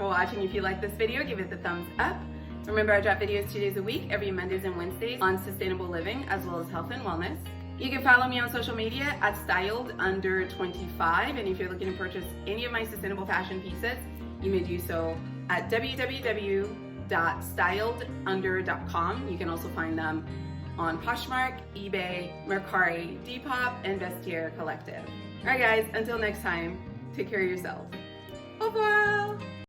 for watching. If you like this video, give it the thumbs up. Remember, I drop videos 2 days a week, every Mondays and Wednesdays, on sustainable living as well as health and wellness. You can follow me on social media at styledunder25, and if you're looking to purchase any of my sustainable fashion pieces, you may do so at www.styledunder.com. You can also find them on Poshmark, eBay, Mercari, Depop, and Vestiaire Collective. All right, guys, until next time, take care of yourselves. Au revoir!